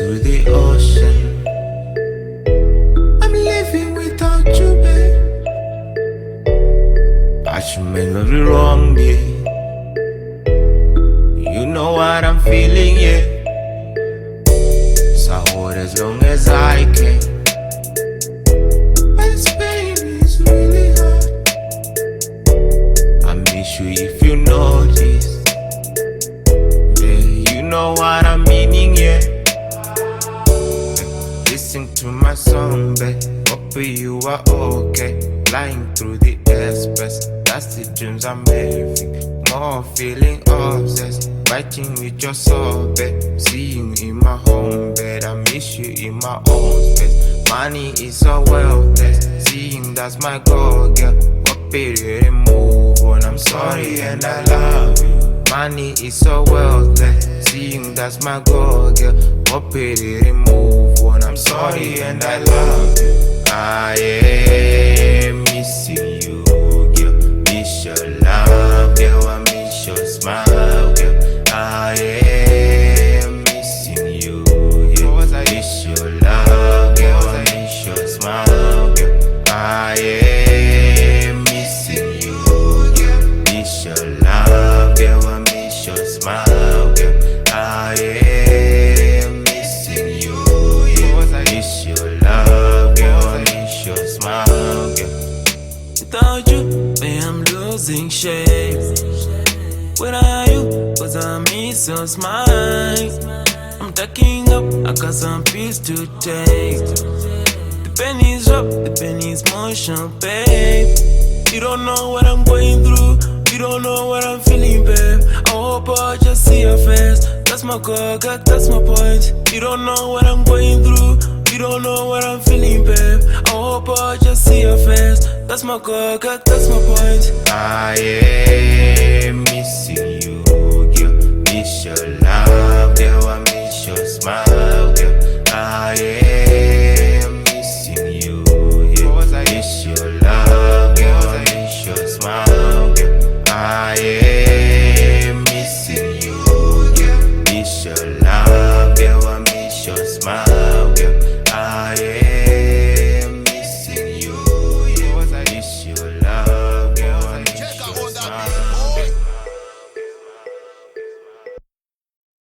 to the ocean. I'm living without you, babe. But you may not be wrong, yeah. You know what I'm feeling, yeah. So I hold as long as I can. But this baby is really hard. I miss you if you notice. Yeah, you know what I'm meaning, yeah. Listen to my song, babe. Hope you are okay. Flying through the airspace. That's the dreams I'm having. More feeling obsessed. Fighting with your soul, babe. Seeing you in my home bed. I miss you in my own space. Money is so well blessed. Seeing that's my goal, girl. Hope it didn't move on. I'm sorry and I love you. Money is so well blessed. Seeing that's my goal, girl. Hope it didn't move on. I'm sorry and I love you. I am missing you, girl. Miss your love, girl. I miss your smile, girl. I am missing you, yeah. Miss your love, girl. I miss your smile, girl. I am missing you, yeah. Miss your love, girl. I miss your smile, girl. I am missing you, yeah. Miss your love, girl. I miss your smile, girl. Without you, man, I'm losing shape. Where are you? Cause I miss your smile. I'm tucking up, I got some pills to take. The pennies drop, the pennies motion, babe. You don't know what I'm going through. You don't know what I'm feeling, babe. I hope I just see your face. That's my goal, God, that's my point. You don't know what I'm going through. You don't know what I'm feeling, babe. I hope I just see your face. That's my goal, God, that's my point. I am missing you.